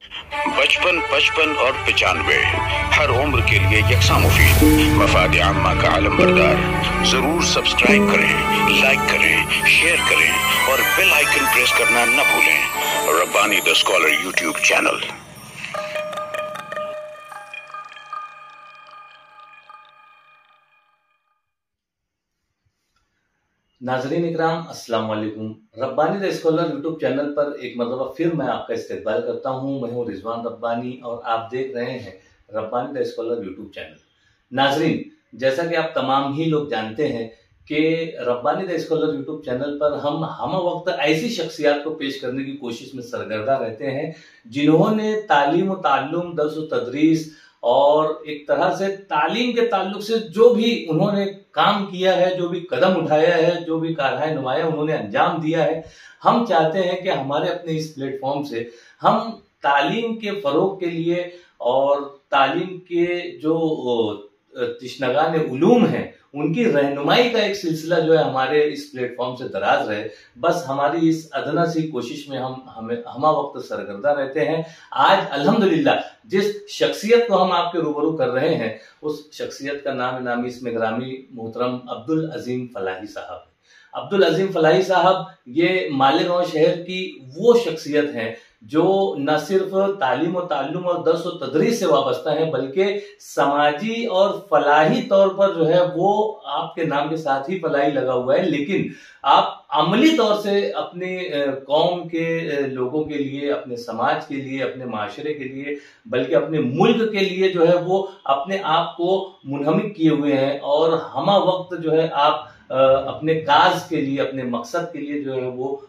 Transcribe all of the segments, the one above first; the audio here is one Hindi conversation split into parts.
बचपन, 55 और 95 हर उम्र के लिए यकसा मुफीद। मफाद आम्मा का आलम बरदार। जरूर सब्सक्राइब करें, लाइक करें, शेयर करें और बेल आइकन प्रेस करना न भूलें। Rabbani the scholar YouTube channel. नाज़रीन इकराम, अस्सलाम वालेकुम। Rabbani the scholar YouTube channel पर एक मरतबा फिर मैं आपका इस्तकबाल करता हूँ। मैं हूँ रिजवान रब्बानी और आप देख रहे हैं Rabbani the scholar YouTube channel. नाज़रीन, जैसा कि आप तमाम ही लोग जानते हैं कि Rabbani the scholar YouTube channel पर हम वक्त ऐसी शख्सियात को पेश करने की कोशिश में सरगर्दा रहते हैं जिन्होंने तालीम व ताल्लुम, दर्स व तदरीस और एक तरह से तालीम के ताल्लुक से जो भी उन्होंने काम किया है, जो भी कदम उठाया है, जो भी कारहाय नुमाया उन्होंने अंजाम दिया है, हम चाहते हैं कि हमारे अपने इस प्लेटफॉर्म से हम तालीम के फरोग के लिए और तालीम के जो तिश्नगान उलूम हैं उनकी रहनुमाई का एक सिलसिला जो है हमारे इस प्लेटफॉर्म से दराज रहे। बस हमारी इस अदना सी कोशिश में हम वक्त सरगर्दा रहते हैं। आज अल्हम्दुलिल्लाह जिस शख्सियत को हम आपके रूबरू कर रहे हैं उस शख्सियत का नाम नामी इसमें ग्रामी मोहतरम अब्दुल अजीम फलाही साहब। अब्दुल अजीम फलाही साहब ये मालेगांव शहर की वो शख्सियत हैं जो न सिर्फ तालीम और ताल्लुम और दर्स और तदरीस से वाबस्ता है बल्कि समाजी और फलाही तौर पर जो है वो आपके नाम के साथ ही फलाही लगा हुआ है, लेकिन आप अमली तौर से अपने कौम के लोगों के लिए, अपने समाज के लिए, अपने माशरे के लिए, बल्कि अपने मुल्क के लिए जो है वो अपने आप को मुनहमिक किए हुए हैं और हमा वक्त जो है आप अपने काज के लिए, अपने मकसद के लिए जो है वो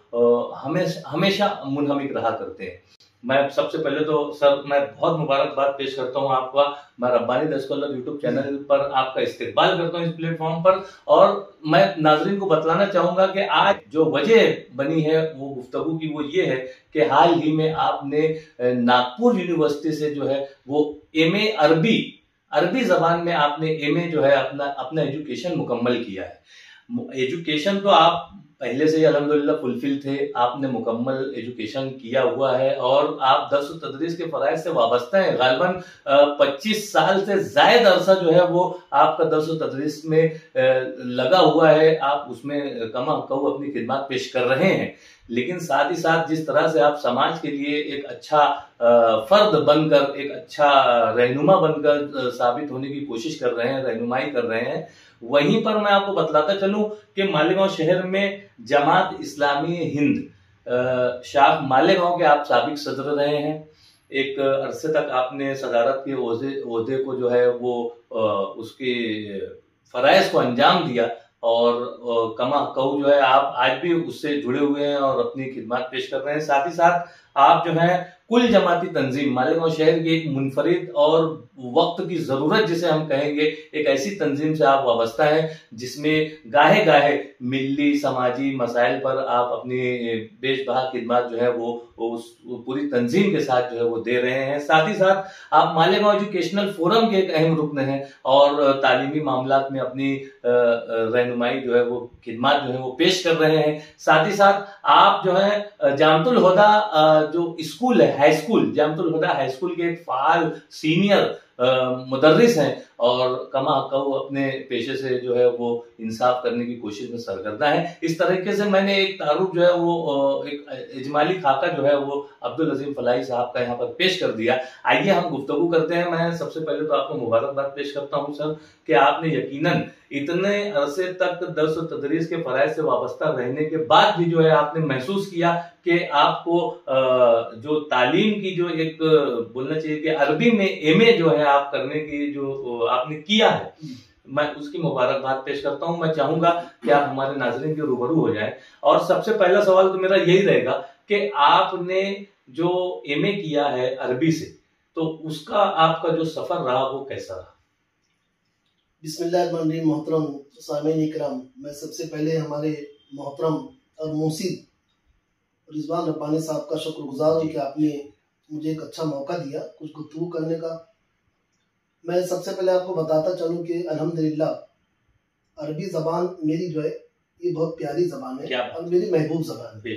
हमेशा मुनहमिक रहा करते हैं। मैं सबसे पहले तो सर मैं बहुत मुबारकबाद पेश करता हूं आपका। मैं Rabbani the scholar YouTube channel पर आपका इस्तकबाल करता हूं इस प्लेटफॉर्म पर, और मैं नाजरीन को बतलाना चाहूंगा कि आज जो वजह बनी है वो गुफ्तगू की वो ये है कि हाल ही में आपने नागपुर यूनिवर्सिटी से जो है वो MA अरबी जबान में आपने MA जो है अपना एजुकेशन मुकम्मल किया है। एजुकेशन तो आप पहले से ही अल्हम्दुलिल्लाह फुलफिल थे, आपने मुकम्मल एजुकेशन किया हुआ है और आप दर्स व तदरीस के फराइज से वाबस्ता हैं। गालिबन 25 साल से जायद अरसा जो है वो आपका दर्स व तदरीस में लगा हुआ है। आप उसमें कमा कऊ अपनी खिदमत पेश कर रहे हैं, लेकिन साथ ही साथ जिस तरह से आप समाज के लिए एक अच्छा फर्द बनकर, एक अच्छा रहनुमा बनकर साबित होने की कोशिश कर रहे हैं, रहनुमाई कर रहे हैं, वहीं पर मैं आपको बतलाता चलूं कि मालेगांव शहर में जमात इस्लामी हिंद शाख मालेगांव के आप साबिक सदर रहे हैं। एक अरसे तक आपने सदारत के ओहदे को जो है वो उसके फराइज को अंजाम दिया और कमा कहूँ जो है आप आज भी उससे जुड़े हुए हैं और अपनी खिदमत पेश कर रहे हैं। साथ ही साथ आप जो है कुल जमाती तंजीम मालेगांव शहर की एक मुनफरिद और वक्त की जरूरत जिसे हम कहेंगे एक ऐसी तंजीम से आप वाबस्ता हैं जिसमें गाहे गाहे मिली समाजी मसाइल पर आप अपनी बेशबहा खिदमत जो है वो उस पूरी तंजीम के साथ जो है वो दे रहे हैं। साथ ही साथ आप मालेगांव एजुकेशनल फोरम के एक अहम रुकन हैं और तालीमी मामलात में अपनी रहनुमाई जो है वो खिदमत जो है वो पेश कर रहे हैं। साथ ही साथ आप जो है जामतुल हुदा जो स्कूल है, हाई स्कूल, जामतुल हुदा हाई स्कूल के एक फाल सीनियर मुदर्रिस हैं और कमा कऊ अपने पेशे से जो है वो इंसाफ करने की कोशिश में सरगर्दा है। इस तरीके से मैंने एक तारुफ जो है वो एक इजमाली खाका जो है वो अब्दुल अजीम फलाही साहब का यहाँ पर पेश कर दिया। आइए हम गुफ्तगू करते हैं। मैं सबसे पहले तो आपको मुबारकबाद पेश करता हूँ सर कि आपने यकीनन इतने अरसे तक दर्स व तदरीस के फराइज से वाबस्ता रहने के बाद भी जो है आपने महसूस किया कि आपको जो तालीम की जो एक बोलना चाहिए कि अरबी में MA जो है आप करने की जो आपने किया है, मैं उसकी मुबारकबाद पेश करता हूं। मैं चाहूंगा कि आप हमारे नाज़रीन के रूबरू हो जाएं और सबसे पहला सवाल तो मेरा यही रहेगा कि आपने जो MA किया है अरबी से, तो उसका आपका जो सफर रहा वो कैसा रहा? बिस्मिल्लाहिर्रहमानिर्रहीम। मोहतरम सामीन इकराम, मैं सबसे पहले हमारे मोहतरम और मुसीब रिजवान रब्बानी साहब का शुक्रगुजार हूँ कि आपने मुझे एक अच्छा मौका दिया कुछ गुफ्तगू करने का। मैं सबसे पहले आपको बताता चलूँ कि अल्हम्दुलिल्लाह अरबी ज़बान मेरी जो है ये बहुत प्यारी ज़बान है और मेरी महबूब ज़बान है।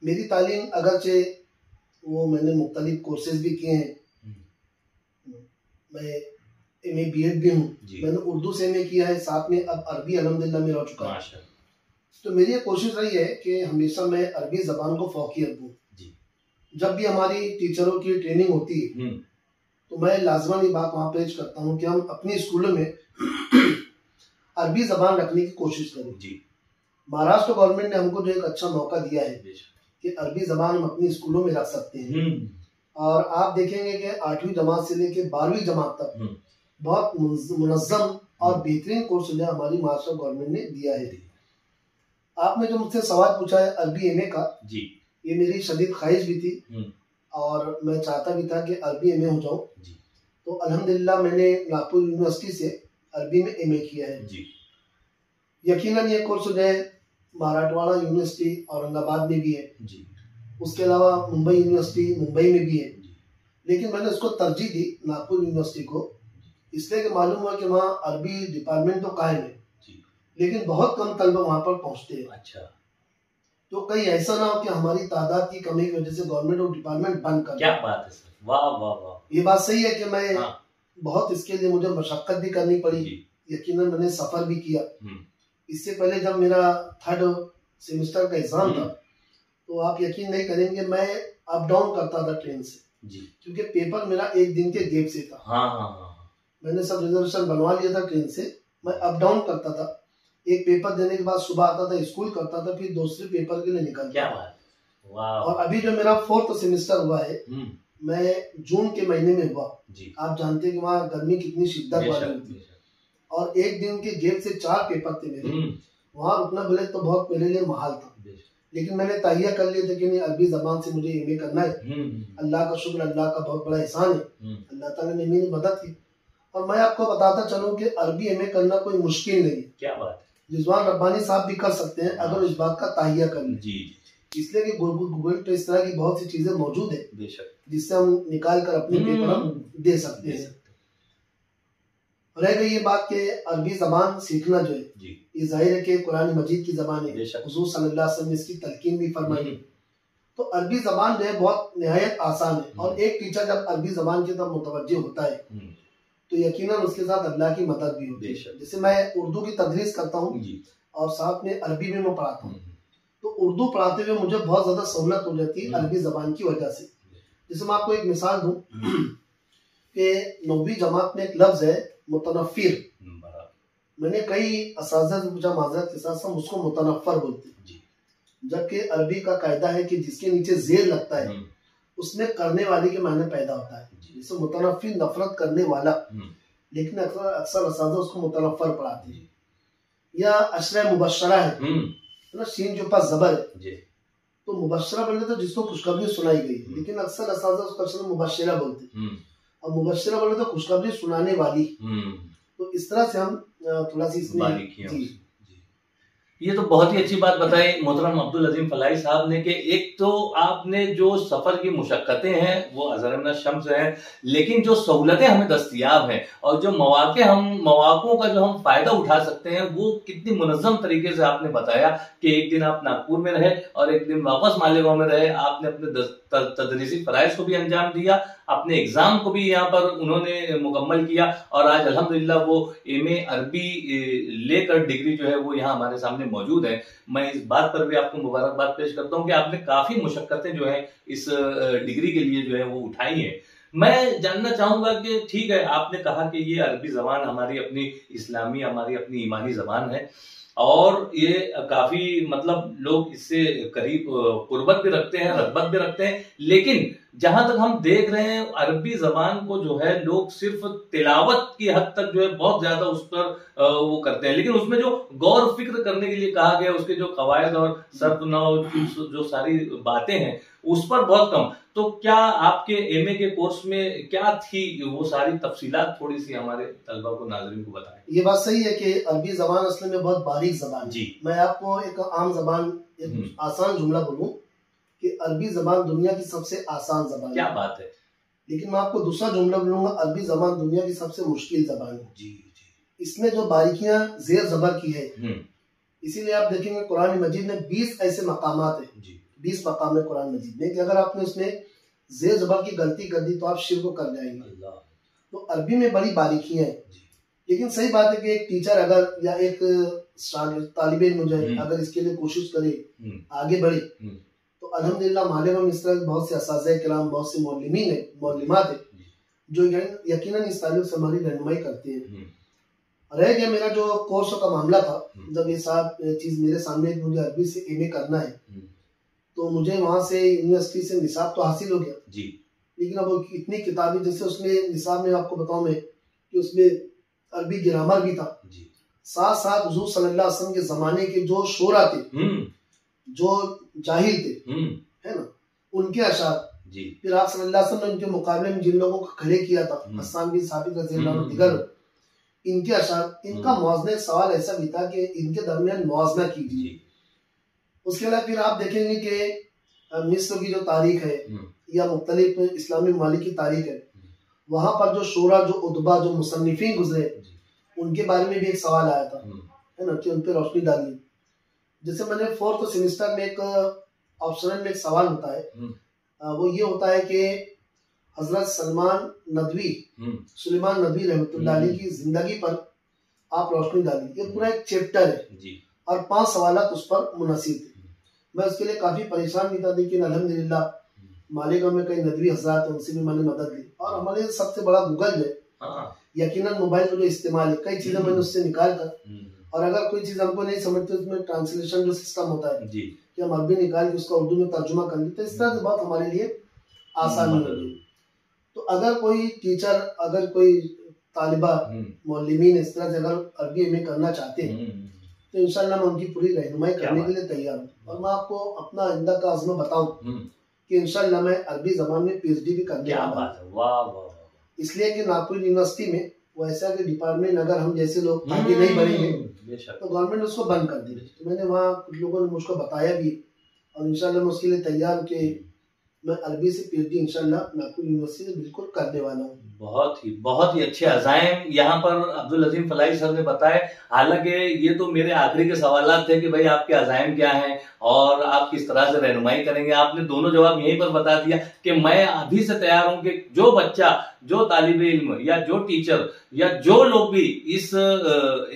मेरी तालीम अगरचे वो मैंने मुख्तलिफ कोर्सेज भी किए हैं। मैं MA BEd भी हूँ। मैंने उर्दू से MA किया है, साथ में अब अरबी अल्हम्दुलिल्लाह में हो चुका है। तो मेरी ये कोशिश रही है कि हमेशा मैं अरबी ज़बान को फौकियत दूँ। जब भी हमारी टीचरों की ट्रेनिंग होती है तो मैं लाजमन ये बात वहाँ पेश करता हूँ कि हम अपने स्कूलों में अरबी ज़बान रखने की कोशिश करें। महाराष्ट्र गवर्नमेंट ने हमको जो एक अच्छा मौका दिया है कि अरबी ज़बान हम अपने स्कूलों में रख सकते हैं। और आप देखेंगे कि 8वीं जमात से लेकर 12वीं जमात तक बहुत मुनज़्ज़म और बेहतरीन कोर्स जो हमारी महाराष्ट्र गवर्नमेंट ने दिया है। आपने जो मुझसे सवाल पूछा है अरबी MA का, ये मेरी शदीद ख्वाहिश भी थी और मैं चाहता भी था कि अरबी MA हो जाऊं। तो अल्हम्दुलिल्लाह मैंने नागपुर यूनिवर्सिटी से अरबी में MA किया है। यकीनन ये कोर्स जो है मराठवाड़ा यूनिवर्सिटी औरंगाबाद में भी है, उसके अलावा मुंबई यूनिवर्सिटी मुंबई में भी है, लेकिन मैंने उसको तरजीह दी नागपुर यूनिवर्सिटी को, इसलिए कि मालूम हुआ कि वहाँ अरबी डिपार्टमेंट तो कायम है लेकिन बहुत कम तलबा वहाँ पर पहुँचते हैं। अच्छा। तो कहीं ऐसा ना हो कि हमारी तादाद की कमी की वजह से गवर्नमेंट और डिपार्टमेंट बंद कर। क्या बात है सर, वाह वाह वाह। ये बात सही है कि मैं बहुत इसके लिए मुझे मशक्कत भी करनी पड़ी। यकीनन मैंने सफर भी किया। इससे पहले जब मेरा 3rd सेमेस्टर का एग्जाम था तो आप यकीन नहीं करेंगे मैं अप डाउन करता था ट्रेन से, क्योंकि पेपर मेरा 1 दिन के गैप से था। मैंने सब रिजर्वेशन बनवा लिया था ट्रेन से, मैं अप डाउन करता था। एक पेपर देने के बाद सुबह आता था, स्कूल करता था, फिर दूसरे पेपर के लिए निकलता। क्या बात, वाह। और अभी जो मेरा 4th सेमेस्टर हुआ है मैं जून के महीने में हुआ। आप जानते हैं कि वहाँ गर्मी कितनी शिद्दत वाली होती है और 1 दिन के गैप से 4 पेपर थे मेरे। वहाँ रुकना बोले तो बहुत मेरे लिए महाल था, लेकिन मैंने तहिया कर लिया था कि नहीं अरबी ज़बान से मुझे MA करना है। अल्लाह का शुक्र, अल्लाह का बहुत बड़ा एहसान है, अल्लाह ताला ने मेरी मदद की। और मैं आपको बताता चलूं कि अरबी MA करना कोई मुश्किल नहीं है। क्या बात है। रिजवान रब्बानी साहब भी कर सकते हैं अगर इस बात का ताहिया कर लें। इसलिए कि गूगल पे इस तरह की बहुत सी चीजें मौजूद है जिससे हम निकाल कर अपने पेपर हम दे सकते हैं। रह गई ये बात कि अरबी जबान सीखना जो है ये जाहिर है कि कुरान मजीद की जबान है, हुजूर सल्लल्लाहु अलैहि वसल्लम ने इसकी तलकीन भी फरमाई। तो अरबी जबान जो है बहुत निहायत आसान है और एक टीचर जब अरबी जबान की तरफ मुतवज्जो होता है तो यकीनन उसके साथ अल्लाह की मदद भी होती है। जैसे मैं उर्दू की तदरीस करता हूँ और साथ में अरबी में मैं पढ़ाता हूँ, तो उर्दू पढ़ाते हुए मुझे बहुत ज्यादा सहूलत हो जाती है अरबी जबान की वजह से। जैसे मैं आपको एक मिसाल दूं कि 9वीं जमात में एक लफ्ज है मुतनफ्फिर। मैंने कई असातिज़ा से पूछा माज़रत के साथ हम उसको मुतनफ्फर बोलते हैं, जबकि अरबी का कायदा है कि जिसके नीचे जेर लगता है उसमें करने वाले के मायने पैदा होता है। जैसे मुतनफ्फिर नफरत करने वाला, लेकिन अक्सर असातिज़ा उसको मुतनफ्फर पढ़ाते हैं। या अशरा मुबशरा है ना, शीन के ऊपर जबर है, तो मुबशरा बोले तो जिसको खुशखबरी सुनाई गई, लेकिन अक्सर असातिज़ा उसको अशरा मुबशरा बोलते हैं और मुबशरा बोले तो खुशखबरी सुनाने वाली। तो इस तरह से हम थोड़ा सी इसमें ये तो बहुत ही अच्छी बात बताई मोहतरम अब्दुल अजीम फलाही साहब ने कि एक तो आपने जो सफर की मुशक्कतें हैं वो अज़र शम्स हैं, लेकिन जो सहूलतें हमें दस्तयाब हैं और जो मौक़ों का जो हम फायदा उठा सकते हैं वो कितनी मुनज़्ज़म तरीके से आपने बताया कि एक दिन आप नागपुर में रहे और एक दिन वापस मालेगांव में रहे। आपने अपने तदरीसी फराइज़ को भी अंजाम दिया, अपने एग्जाम को भी यहाँ पर उन्होंने मुकम्मल किया और आज अल्हम्दुलिल्लाह वो MA अरबी लेकर डिग्री जो है वो यहाँ हमारे सामने मौजूद है। मैं इस बात पर भी आपको मुबारकबाद पेश करता हूँ कि आपने काफी मुशक्कतें जो है इस डिग्री के लिए जो है वो उठाई है। मैं जानना चाहूंगा कि ठीक है, आपने कहा कि ये अरबी जबान हमारी अपनी इस्लामी, हमारी अपनी ईमानी जबान है और ये काफी मतलब लोग इससे करीब कुर्बत भी रखते हैं, रग़बत भी रखते हैं, लेकिन जहां तक हम देख रहे हैं अरबी जबान को जो है लोग सिर्फ तिलावत की हद तक जो है बहुत ज्यादा उस पर वो करते हैं, लेकिन उसमें जो गौर फिक्र करने के लिए कहा गया, उसके जो कवायद और सर्फ नौ जो सारी बातें हैं उस पर बहुत कम। तो क्या आपके MA के कोर्स में क्या थी वो सारी तफसीलात थोड़ी सी हमारे तलबा को, नाज़रीन को बताएं। ये बात सही है कि अरबी जबान असल में बहुत बारीक जबान है। मैं आपको एक आम जबान, एक आसान जुमला बोलूं कि अरबी जबान दुनिया की सबसे आसान जबान है। क्या बात है। लेकिन मैं आपको दूसरा जुमला बोलूंगा, अरबी जबान दुनिया की सबसे मुश्किल जबान है। इसमें जो बारीकियां जेर जबर की है, इसीलिए आप देखेंगे कुरान मजीद में 20 ऐसे मकामात है, 20 मकाम है कुरान मजीद में कि अगर आपने उसमें जेर जबर की गलती कर दी तो आप शिर्क कर जाएंगे। तो अरबी में बड़ी बारीकियां हैं। लेकिन सही बात है कि एक टीचर अगर या एक तालिब इल्म जो है अगर इसके लिए कोशिश करे, आगे बढ़े, तो अल्हम्दुलिल्लाह माले में इस तरह बहुत से असातिज़ा किराम, बहुत से मौलमीन है, मौलमात है जो यकीनन इस तालीम से हमारी रहनुमाई करते हैं। रह गया मेरा जो कोर्स का मामला था, जब ये साहब चीज मेरे सामने मुझे अरबी से एमए करना है, तो मुझे वहां से यूनिवर्सिटी से निसाब तो हासिल हो गया जी। लेकिन अब इतनी किताबें, जैसे उसमें निसाब में आपको बताऊं मैं कि उसमें अरबी ग्रामर भी था जी। साथ साथ हुजूर सल्लल्लाहु अलैहि वसल्लम के जमाने के जो शोरा थे, जो जाहिल थे, है ना, उनके अशार जी। फिर आप सल्लल्लाहु अलैहि वसल्लम ने उनके मुकाबले में जिन लोगों को खड़े किया था, हस्सान बिन साबित रज़ियल्लाहु अन्हु दिगर, इनके अशार, इनका मुआवजा सवाल ऐसा भी था कि इनके दरमियान मुआवजा कीजिए। उसके अलावा फिर आप देखेंगे कि मिस्र की जो तारीख है या मुख्तलिफ इस्लामी ममालिक की तारीख है, वहां पर जो शोरा, जो उदबा, जो मुसन्निफीन गुजरे, उनके बारे में भी एक सवाल आया था, है ना, कि उन पर रोशनी डाली। जैसे मैंने 4th सेमेस्टर में एक ऑप्शनल में एक सवाल होता है, वो ये होता है कि हजरत सलमान नदवी, सुलेमान नदवी रहमतुल्लाह अलैह की जिंदगी पर आप रोशनी डाली। ये पूरा एक चैप्टर है जी। और 5 सवालात उस पर मुनसिब थे। मैं उसके लिए काफी परेशान भी था, लेकिन अल्हम्दुलिल्लाह मालेगांव में कई नदवी हजरात हैं, उनसे भी मैंने मदद ली। और हमारे सबसे बड़ा गूगल है, यकीनन मोबाइल का जो इस्तेमाल है, कई चीजें मैंने उससे निकाल कर, और अगर कोई चीज हमको नहीं समझते उसमें ट्रांसलेशन जो सिस्टम होता है जी, कि हम अरबी निकाल के उसका उर्दू में तर्जुमा कर लेते, इस तरह से बहुत हमारे लिए आसानी हो गई। तो अगर कोई टीचर, अगर कोई तालिबा, मौलमीन इस तरह से अगर अरबी में करना चाहते हैं, तो इंशाल्लाह मैं उनकी पूरी रहनुमाई करने के लिए तैयार हूँ। और मैं आपको अपना आइंदा का अज़्म बताऊं कि इंशाल्लाह मैं अरबी जबान में PhD भी करने वाला हूँ। इसलिए कि नागपुर यूनिवर्सिटी में वैसा के डिपार्टमेंट अगर हम जैसे लोग आगे नहीं बढ़ेंगे तो गवर्नमेंट उसको बंद कर देगी। तो मैंने वहाँ कुछ लोगों ने मुझको बताया भी, और इंशाल्लाह मैं उसके लिए तैयार हूँ कि मैं अरबी से PhD इंशाल्लाह नागपुर यूनिवर्सिटी से बिल्कुल करने वाला हूँ। बहुत ही अच्छे अज़ाइम यहाँ पर अब्दुल अजीम फलाही सर ने बताए। हालांकि ये तो मेरे आखिरी के सवालात थे कि भाई आपके अज़ाइम क्या हैं और आप किस तरह से रहनुमाई करेंगे। आपने दोनों जवाब यहीं पर बता दिया कि मैं अभी से तैयार हूं कि जो बच्चा, जो तालिबे इल्म या जो टीचर या जो लोग भी इस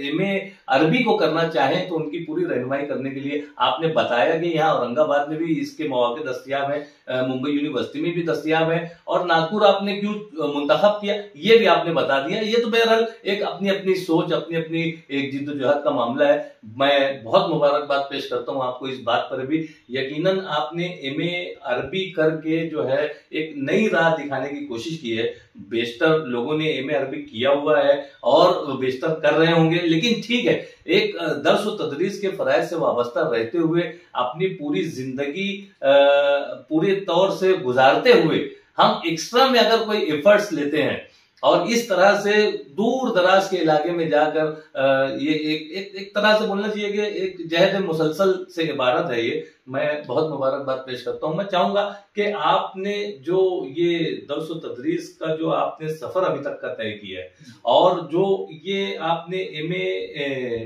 MA अरबी को करना चाहें तो उनकी पूरी रहनुमाई करने के लिए आपने बताया कि यहाँ औरंगाबाद में भी इसके मौके दस्तयाब है, मुंबई यूनिवर्सिटी में भी दस्तयाब है, और नागपुर आपने क्यों मुंतखब किया ये भी आपने बता दिया। ये तो बहरहाल एक अपनी अपनी सोच, अपनी अपनी एक जिद्दोजहद का मामला है। मैं बहुत मुबारकबाद पेश करता हूँ आपको इस बात पर भी। यकीनन आपने MA अरबी करके जो है एक नई राह दिखाने की कोशिश की है। बेशतर लोगों ने MA अरबी किया हुआ है और बेशतर कर रहे होंगे, लेकिन ठीक है, एक दर्स व तदरीस के फराइज से वाबस्ता रहते हुए अपनी पूरी जिंदगी पूरे तौर से गुजारते हुए हम एक्स्ट्रा में अगर कोई एफर्ट्स लेते हैं और इस तरह से दूर दराज के इलाके में जाकर ये एक तरह से बोलना चाहिए कि एक जहद मुसलसल से इबारत है ये। मैं बहुत मुबारकबाद पेश करता हूं। मैं चाहूंगा कि आपने जो ये दर्स व तदरीस का जो आपने सफर अभी तक का तय किया है और जो ये आपने MA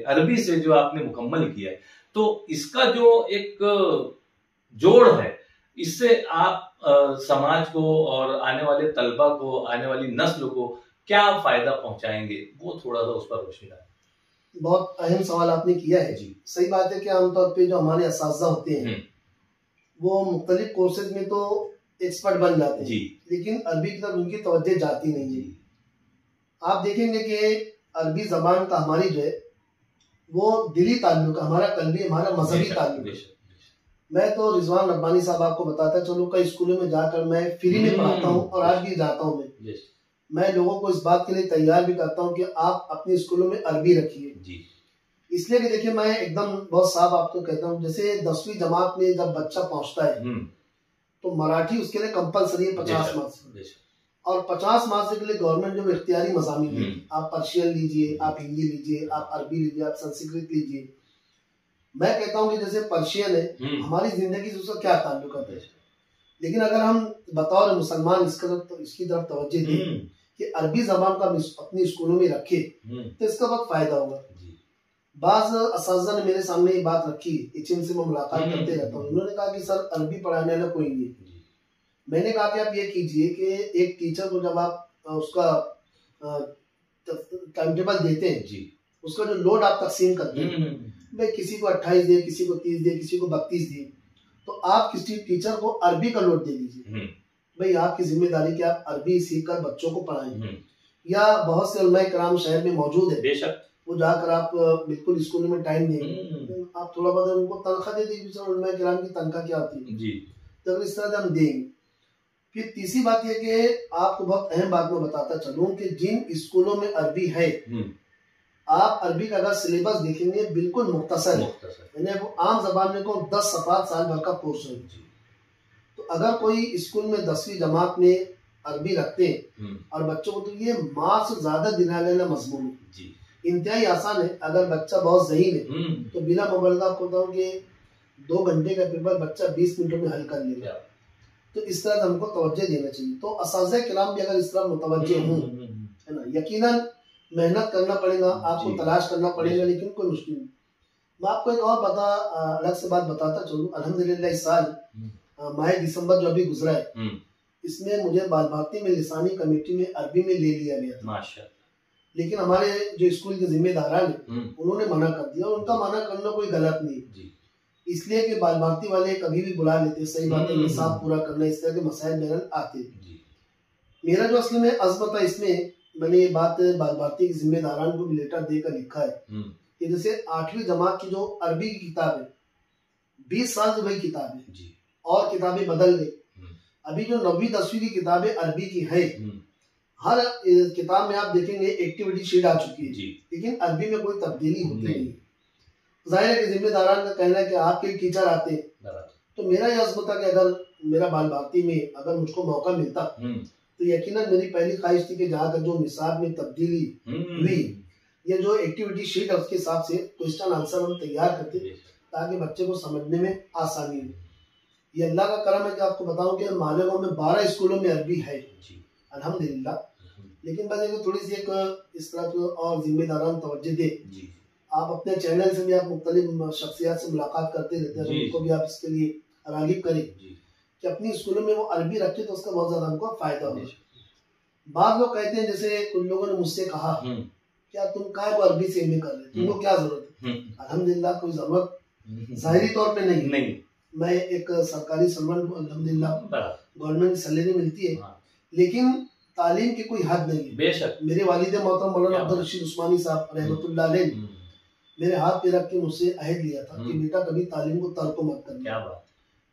अरबी से जो आपने मुकम्मल किया है, तो इसका जो एक जोड़ है, इससे आप समाज को और आने वाले तलबा को, आने वाली नस्ल को क्या फायदा पहुंचाएंगे, वो थोड़ा सा उस पर रोशनी डालें। बहुत अहम सवाल आपने किया है जी। सही बात है कि आमतौर पे जो हमारे असातिज़ा होते हैं वो मुख्तलिफ कोर्सेज में तो एक्सपर्ट बन जाते हैं जी, लेकिन अरबी की तरफ उनकी तवज्जो जाती नहीं है। आप देखेंगे कि अरबी जबान का हमारी जो है वो दिली ताल्लुक, हमारा कल्बी, हमारा मजहबी ताल्लुक है। मैं तो रिजवान रब्बानी साहब आपको बताता चलो, कई स्कूलों में जाकर मैं फ्री में पढ़ाता हूँ और आज भी जाता हूँ। मैं लोगों को इस बात के लिए तैयार भी करता हूँ कि आप अपने स्कूलों में अरबी रखिए। इसलिए कि देखिए, मैं एकदम बहुत साफ आपको कहता हूँ, जैसे 10वीं जमात में जब बच्चा पहुंचता है तो मराठी उसके लिए कंपलसरी है 50 मार्क्स, और 50 मार्क्स के लिए गवर्नमेंट जो इख्तियारी मज़ामीन है, आप पर्शियन लीजिए, आप हिंदी लीजिए, आप अरबी लीजिए, आप संस्कृत लीजिए। मैं कहता हूँ कि जैसे पर्शियन है, हमारी जिंदगी से उसका क्या ताल्लुक है, लेकिन अगर हम बतौर मुसलमान इसकी तरफ तवज्जो दें कि अरबी जबान का अपने स्कूलों में रखे तो इसका बहुत फायदा होगा। बाज़ असातिज़ा ने मेरे सामने ये बात रखी, HM से मैं मुलाकात करते रहता हूँ, उन्होंने कहा कि सर अरबी पढ़ाने वाला कोई नहीं। मैंने कहा कि आप ये कीजिए कि एक टीचर को जब आप उसका टाइम टेबल देते हैं जी, उसका जो लोड आप तकसीम करते हैं, भाई किसी को 28 दे, किसी को 30 दे, किसी को 32 दे, तो आप किसी टीचर को अरबी का लोड दे दीजिए। भाई आपकी जिम्मेदारी कि आप अरबी सीखकर बच्चों को पढ़ाएं। या बहुत से उलमाए कराम शहर में मौजूद है, बेशक वो जाकर आप बिल्कुल स्कूल में टाइम देंगे, आप थोड़ा बहुत उनको तनख्वाह दे दीजिए। उलमाए कराम की तनख्वाह क्या होती है जी, तो अगर इस तरह से हम देंगे। फिर तीसरी बात यह कि आपको बहुत अहम बात मैं बताता चलूं कि जिन स्कूलों में अरबी है, आप अरबी का अगर सिलेबस देखेंगे बिल्कुल मुख्तसर है, यानी वो आम जबान में को 10 सफात साल भर का कोर्स है। तो अगर कोई स्कूल में 10वीं जमात में अरबी रखते हैं और बच्चों को, तो ये माँ से ज्यादा दिना लेना मजमून है, इंतहाई आसान है। अगर बच्चा बहुत ज़हीन है तो बिना मुबालगा आपको बताऊं कि 2 घंटे का पेपर बच्चा 20 मिनटों में हल कर लेगा। तो इस तरह हमको तवज्जो देना चाहिए। तो असाज़े किराम भी अगर इस तरह मुतवज्जे हों, है ना, यकीनन मेहनत करना पड़ेगा, आपको तलाश करना पड़ेगा, लेकिन कोई मुश्किल नहीं। मैं आपको एक और अलग से बात बताता चलूँ। अल्हम्दुलिल्लाह इस साल माह दिसंबर जो अभी गुजरा है, इसमें मुझे बाल भारती में लिसानी कमेटी में अरबी में ले लिया गया था माशाअल्लाह। लेकिन हमारे जो स्कूल के जिम्मेदारान हैं उन्होंने मना कर दिया। उनका मना करना कोई गलत नहीं, इसलिए कि बाल भारती वाले कभी भी बुला लेते, सही बात है, निसाब पूरा करना, इस तरह के मसाइल बहरहाल आते। मेरा जो असली में अज़्म था, इसमें मैंने ये बात बाल भारती के जिम्मेदारान को भी लेटर देकर लिखा है कि जैसे 8वीं जमात की जो अरबी की किताब है, 20 साल से वही किताब है और किताबें बदल गई। अभी जो 9वीं 10वीं की किताबें अरबी की है, हर किताब में आप देखेंगे एक्टिविटी शीट आ चुकी है, लेकिन अरबी में कोई तब्दीली होती नहीं। जाहिर है कि जिम्मेदारान का कहना है कि आपके टीचर आते हैं, तो मेरा यह अज़्म था कि अगर मेरा बाल भारती में अगर मुझको मौका मिलता तो यकीनन मेरी पहली ख्वाहिश थी कि जहाँ तक जो निसाब में तब्दीली हुई, ये जो एक्टिविटी शीट है उसके हिसाब से क्वेश्चन आंसर हम तैयार करते ताकि बच्चे को समझने में आसानी हो। ये अल्लाह का करम है कि आपको बताऊं कि मालेगांव में 12 स्कूलों में अरबी है अल्हम्दुलिल्लाह। लेकिन बस एक थोड़ी सी एक इस तरह की और जिम्मेदारान तवज्जो दे। आप अपने चैनल से भी आप मुख्तलिफ शख्सियत से मुलाकात करते रहते हैं, उनको भी आप इसके लिए रागिब करें कि अपनी स्कूलों में वो अरबी रखे तो उसका बहुत ज्यादा हमको फायदा होगा। बाद लोग कहते हैं, जैसे कुछ लोगों ने मुझसे कहा क्या तुम काय को अरबी से एमए कर रहे, तुमको क्या जरूरत है? अल्हम्दुलिल्लाह कोई जरूरत जाहिरी तौर पे नहीं। मैं एक सरकारी सर्वेंट हूँ, अल्हम्दुलिल्लाह गवर्नमेंट सैलरी मिलती है, लेकिन तालीम की कोई हद नहीं है। बेशक मेरे वालिद मोहतरम मौलाना अब्दुल रशीद उस्मानी साहब रहमतुल्लाह अलैह मेरे हाथ पे रख के मुझसे अहद लिया था कि बेटा कभी तालीम को तर्क मत करना। क्या बात।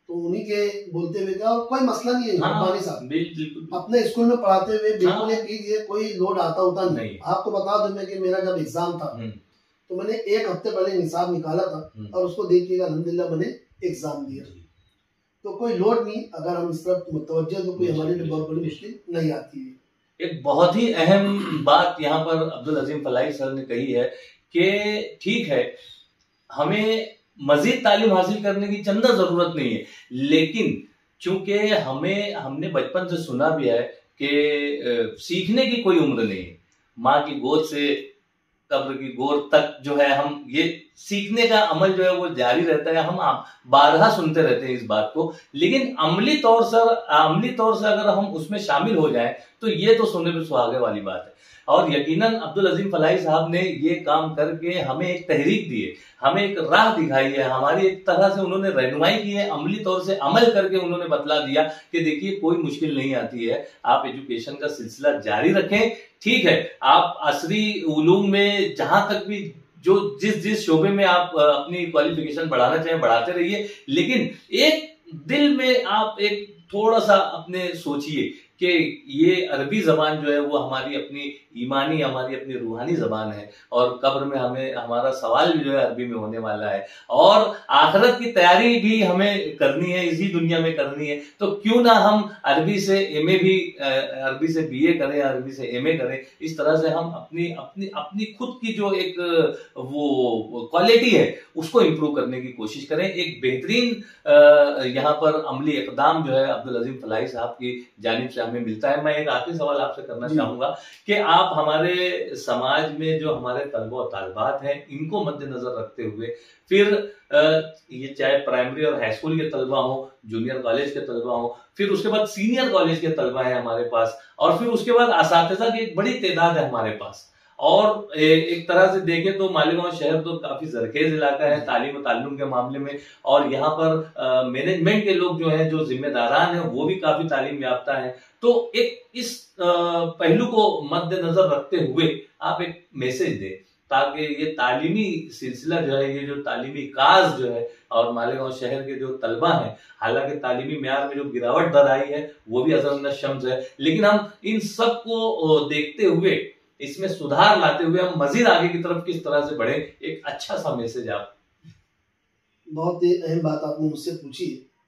तो उन्हीं के बोलते हुए क्या, कोई मसला नहीं है रब्बानी साहब, अपने स्कूल में पढ़ाते हुए बिल्कुल कीजिए, कोई लोड आता होता नहीं। आपको बता दूं मैं कि मेरा जब एग्जाम था तो मैंने 1 हफ्ते पहले निसाब निकाला था और उसको देखिएगा अल्हम्दुलिल्लाह मैंने एग्जाम दिया। तो कोई लोड नहीं, अगर हम इस तरफ मुतवज्जह तो कोई हमारे लिए बहुत बड़ी मुश्किल नहीं आती है। एक बहुत ही अहम बात यहाँ पर अब्दुल अजीम फलाही सर ने कही है कि ठीक है हमें मजीद तालीम हासिल करने की चंदा जरूरत नहीं है, लेकिन चूंकि हमने बचपन से सुना भी है कि सीखने की कोई उम्र नहीं है। माँ की गोद से कब्र की गोद तक जो है हम ये सीखने का अमल जो है वो जारी रहता है। हम बारहा सुनते रहते हैं इस बात को, लेकिन अमली तौर से अगर हम उसमें शामिल हो जाएं तो ये तो सुनने में सुहागे वाली बात है। और यकीनन अब्दुल अजीम फलाही साहब ने ये काम करके हमें एक तहरीक दी है, हमें एक राह दिखाई है, हमारी एक तरह से उन्होंने रहनुमाई की है, अमली तौर से अमल करके उन्होंने बतला दिया कि देखिए कोई मुश्किल नहीं आती है, आप एजुकेशन का सिलसिला जारी रखें। ठीक है, आप असरी उलूम में जहां तक भी जो जिस शोबे में आप अपनी क्वालिफिकेशन बढ़ाना चाहें बढ़ाते रहिए, लेकिन एक दिल में आप एक थोड़ा सा अपने सोचिए कि ये अरबी जबान जो है वो हमारी अपनी ईमानी, हमारी अपनी रूहानी जबान है, और कब्र में हमें हमारा सवाल भी जो है अरबी में होने वाला है, और आखिरत की तैयारी भी हमें करनी है, इसी दुनिया में करनी है। तो क्यों ना हम अरबी से एमए भी, अरबी से बीए करें, अरबी से एमए करें। इस तरह से हम अपनी खुद की जो एक वो क्वालिटी है उसको इम्प्रूव करने की कोशिश करें। एक बेहतरीन यहाँ पर अमली इकदाम जो है अब्दुल अजीम फलाही साहब की जानिब से हमें मिलता है। मैं एक आखिरी सवाल आपसे करना चाहूंगा कि आप हमारे समाज में जो हमारे तलबा और तालिबात हैं इनको मद्देनजर रखते हुए फिर ये चाहे प्राइमरी और हाई स्कूल के तलबा हो, जूनियर कॉलेज के तलबा हो, फिर उसके बाद सीनियर कॉलेज के तलबा है हमारे पास, और फिर उसके बाद असातिज़ा की एक बड़ी तादाद है हमारे पास, और एक तरह से देखें तो मालेगांव शहर तो काफी जरखेज इलाका है तालीम और ताल्लुम के मामले में, और यहाँ पर मैनेजमेंट के लोग जो हैं, जो जिम्मेदारान हैं, वो भी काफी तालीम याफ्ता हैं। तो एक इस पहलू को मद्देनजर रखते हुए आप एक मैसेज दें ताकि ये तालीमी सिलसिला जो है, ये जो तालीमी काज जो है, और मालेगांव शहर के जो तलबा हैं, हालांकि तालीमी म्यार में जो गिरावट दर आई है वो भी अज़र शम्स है, लेकिन हम इन सब को देखते हुए, इसमें सुधार लाते हुए हम मजीद आगे की तरफ किस तरह से बढ़े, एक अच्छा सा मैसेज आप। बहुत ही अहम बात आपने मुझसे पूछी।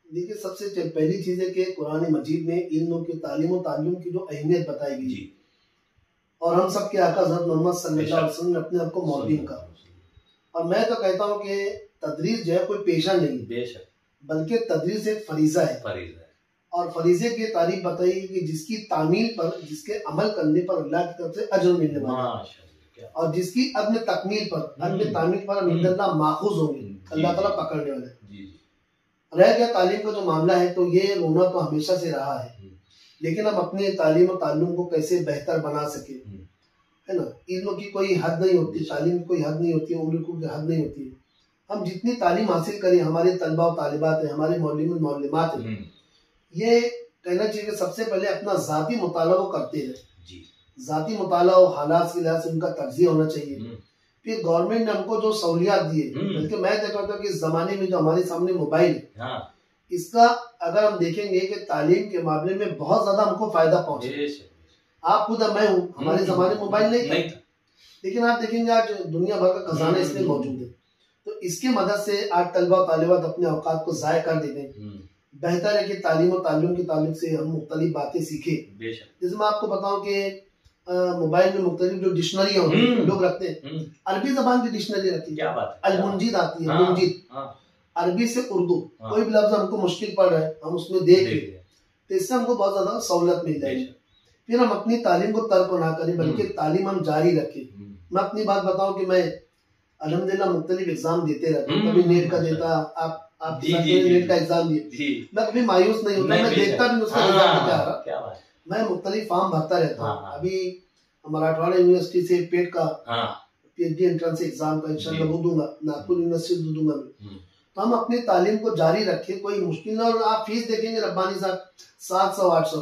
देखिए, सबसे पहली चीज है कि कुरान मजीद में इल्म के तालीम और ताल्लुम की जो अहमियत बताई गई है, और हम सब के आका हज़रत मोहम्मद सल्लल्लाहु अलैहि वसल्लम ने अपने आप को मौलवीन कहा। और मैं तो कहता हूँ कि तदरीस जो है कोई पेशा नहीं, बेशक, बल्कि तदरीस एक फरीजा है। और फरीजे की तारीफ बताई कि जिसकी तामील पर, जिसके अमल करने पर अल्लाह की तरफ से अजर मिलने वाला है, और जिसकी अदम तकमील पर, अदम तामील पर मिल्लल्लाह माखूज होंगे, अल्लाह ताला पकड़ने वाला है। रह गया तालीम का जो मामला है, तो ये रोना तो हमेशा से रहा है, लेकिन हम अपने तालीम और ताल्लुम को कैसे बेहतर बना सके, है ना। इल्म की कोई हद नहीं होती, तालीम की कोई हद नहीं होती, उम्र की कोई हद नहीं होती है। हम जितनी तालीम हासिल करें, हमारे तलबा और तालिबात है, हमारे मौलवी मौलमात है, ये कहना चाहिए कि सबसे पहले अपना जाती मुताला वो करते रहे। जाती मुताला और हालात के लिहाज से उनका तज्जिया होना चाहिए। फिर गवर्नमेंट ने हमको जो सहूलियात दी है, बल्कि मैं देखता हूँ कि इस जमाने में जो हमारे सामने मोबाइल है, इसका अगर हम देखेंगे कि तालीम के मामले में बहुत ज्यादा हमको फायदा पहुंचे। आप खुद, मैं हूँ, हमारे जमाने में मोबाइल नहीं था, लेकिन आप देखेंगे आज दुनिया भर का खजाना इसमें मौजूद है। तो इसके मदद से आज तलबा तालिबात अपने औकात को जाया कर देते हैं। बेहतर है कि तालीम और ताल्लुम के ताल्लुक से हम मुख्तलिफ बातें सीखे। जैसे मैं आपको बताऊं कि मोबाइल में मुख्तलिफ जो डिक्शनरियां होती हैं, लोग रखते हैं, अरबी जबान की डिक्शनरी रखती है, अल-मुंजिद आती है, मुंजिद, अरबी से उर्दू, कोई भी लफ्ज हमको मुश्किल पड़ रहा है, हम उसमें देख लें, तो इससे हमको बहुत ज्यादा सहूलत मिल जाएगी। फिर हम अपनी तालीम को तर्क ना करें, बल्कि तालीम हम जारी रखें। मैं अपनी बात बताऊं कि मैं अल्हम्दुलिल्लाह मुख्तलिफ एग्जाम देते रहता हूँ, कभी नेट का देता, आप नेट का एग्जाम दिए, मैं कभी मायूस नहीं होता, मैं देखता भी उसका रिजल्ट क्या रहा, मैं मुख्तलिफ फॉर्म भरता रहता हूँ। अभी मराठवाड़ा यूनिवर्सिटी से पेट का PhD एंट्रेंस एग्जाम का इंशाल्लाह वो दूंगा, नागपुर यूनिवर्सिटी दूंगा मैं। तो हम अपनी तालीम को जारी रखें, कोई मुश्किल ना। और आप फीस देखेंगे रब्बानी साहब 700-800,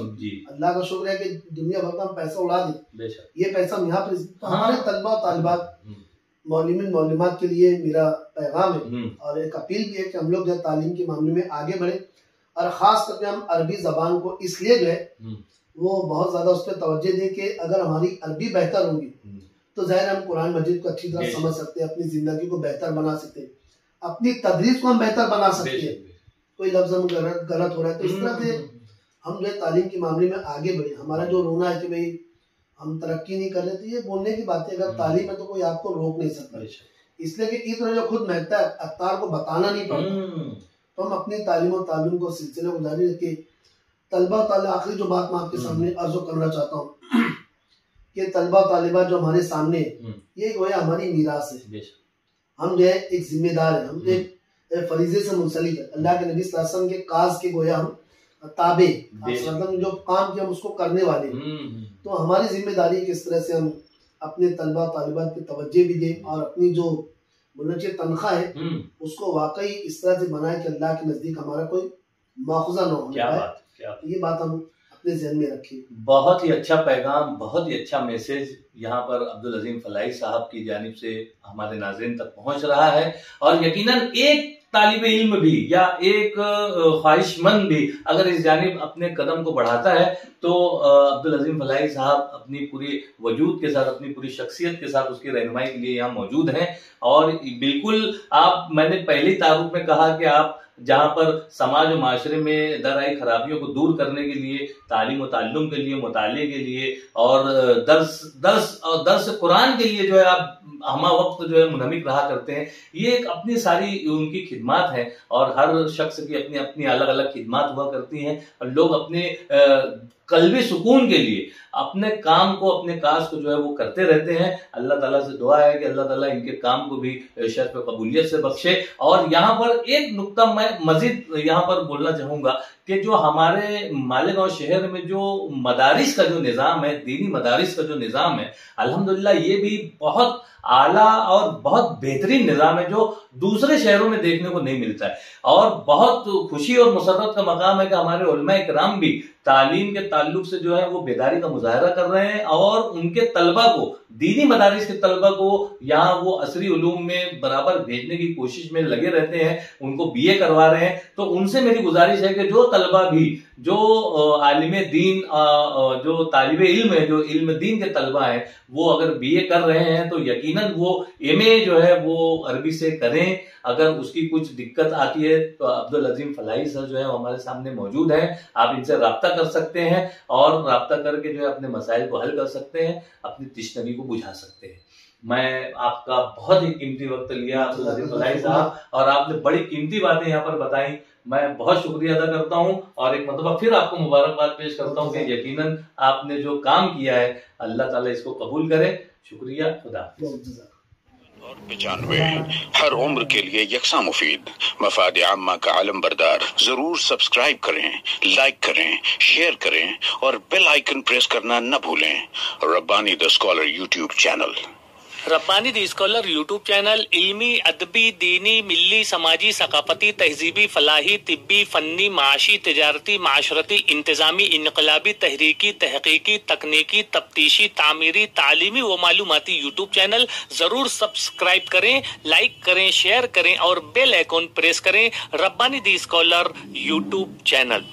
अल्लाह का शुक्र है कि दुनिया भर का हम पैसा उड़ा दें, ये पैसा हम यहाँ पर, तो हमारे तलबा और तालिबात मौलवीन मौलमात के लिए मेरा पैगाम है और एक अपील भी है कि हम लोग जो तालीम के मामले में आगे बढ़े, और खास करके हम अरबी जबान को इसलिए जो है वो बहुत ज्यादा उस पर तवज्जो दें कि अगर हमारी अरबी बेहतर होगी तो जाहिर हम कुरान मजीद को अच्छी तरह समझ सकते हैं, अपनी जिंदगी को बेहतर बना सकते हैं, अपनी तदरीस को हम बेहतर बना सकते हैं। कोई लफ्ज हम गलत हो रहा है तो इस तरह से हम जो है तालीम के मामले में आगे बढ़े। हमारा जो रोना है कि भाई हम तरक्की नहीं कर रहे, तो ये बोलने की बात है, अगर तालीम है तो कोई आपको रोक नहीं सकता, इसलिए कि इस तरह जो खुद महकता है अत्तार को बताना नहीं पड़ता। तो हम अपनी तालीम और तालीम को सिलसिले को जारी रखे। तलबा तालिबात, आखिरी जो बात मैं आपके सामने अर्ज करना चाहता हूँ कि तलबा तालिबात जो हमारे सामने, ये जो है हमारी मीरास है, हम जो है एक जिम्मेदार है, हम एक फरीजे से मुंसलिक है, अल्लाह के नबी सल्लल्लाहु अलैहि वसल्लम के काज के गोया हम ताबे, जो काम किया हम उसको करने वाले। तो हमारी जिम्मेदारी किस तरह से हम अपने तलबा तालिबात की तवज्जो भी दें और अपनी जो बोलना चाहिए तनख्वाह है उसको वाकई इस तरह से बनाए कि अल्लाह के नजदीक हमारा कोई माखुजा न हो पाए। ये बात हम अपने ज़हन में रखिए। बहुत ही अच्छा पैगाम, बहुत ही अच्छा मैसेज यहाँ पर अब्दुल अजीम फलाई साहब की जानिब से हमारे नाज़रीन तक पहुँच रहा है, और यकीनन एक तालिब इल्म भी या एक ख्वाहिशमंद भी अगर इस जानिब अपने कदम को बढ़ाता है तो अब्दुल अजीम फलाई साहब अपनी पूरी वजूद के साथ, अपनी पूरी शख्सियत के साथ उसकी रहनुमाई के लिए यहाँ मौजूद हैं। और बिल्कुल आप, मैंने पहले तारुफ में कहा कि आप जहाँ पर समाज और माशरे में दर आई खराबियों को दूर करने के लिए, तालीम और ताल्लुम के लिए, मुताले के लिए और दर्स कुरान के लिए जो है आप हमा वक्त जो है मुनहमिक रहा करते हैं। ये एक अपनी सारी उनकी खिदमात है और हर शख्स की अपनी अपनी अलग अलग खिदमात हुआ करती हैं और लोग अपने कल्बी सुकून के लिए अपने काम को, अपने काज को जो है वो करते रहते हैं। अल्लाह ताला से दुआ है कि अल्लाह ताला इनके काम को भी शर्फ कबूलियत से बख्शे। और यहाँ पर एक नुक्ता मैं मजीद यहाँ पर बोलना चाहूंगा कि जो हमारे मालेगांव शहर में जो मदारिस का जो निज़ाम है, दीनी मदारिस का जो निज़ाम है, अल्हम्दुलिल्लाह ये भी बहुत आला और बहुत बेहतरीन निज़ाम है जो दूसरे शहरों में देखने को नहीं मिलता है। और बहुत खुशी और मुसर्रत का मकाम है कि हमारे उलमा इकराम भी तालीम के ताल्लुक से जो है वो बेदारी का मुजाहरा कर रहे हैं और उनके तलबा को, दीनी मदारिस के तलबा को यहाँ वो असरी उलूम में बराबर भेजने की कोशिश में लगे रहते हैं, उनको बीए करवा रहे हैं। तो उनसे मेरी गुजारिश है कि जो तलबा भी, जो आलिम दीन, जो तालिबे इल्म है, जो इल्म दीन के तलबा हैं, वो अगर बीए कर रहे हैं तो यकीनन वो एमए जो है वो अरबी से करें। अगर उसकी कुछ दिक्कत आती है तो अब्दुल अजीम फलाही सर जो है वो हमारे सामने मौजूद हैं, आप इनसे राब्ता कर सकते हैं और राब्ता करके जो है अपने मसाइल को हल कर सकते हैं, अपनी तिश्नगी को बुझा सकते हैं। मैं आपका बहुत ही कीमती वक्त लिया अब्दुल अजीम फलाही साहब और आपने बड़ी कीमती बातें यहाँ पर बताई। मैं बहुत शुक्रिया अदा करता हूँ और एक मतलब फिर आपको मुबारकबाद पेश करता हूँ कि यकीनन आपने जो काम किया है अल्लाह ताला इसको कबूल करे। शुक्रिया, खुदा हाफिज़। और 95 हर उम्र के लिए यकसा मुफीद, मफाद आम्मा का आलम बरदार। जरूर सब्सक्राइब करें, लाइक करें, शेयर करें और बेल आइकन प्रेस करना न भूलें। Rabbani the scholar YouTube channel. Rabbani the scholar YouTube channel इल्मी, अदबी, दीनी, मिल्ली, समाजी, सकाफती, तहजीबी, फलाही, तिब्बी, फन्नी, माशी, तिजारती, माशरती, इंतजामी, इनकलाबी, तहरीकी, तहकीकी, तकनीकी, तफ्तीशी, तामीरी, तालीमी व मालूमाती यूट्यूब चैनल जरूर सब्सक्राइब करें, लाइक करें, शेयर करें और बेल आइकॉन प्रेस करें। Rabbani the scholar YouTube channel.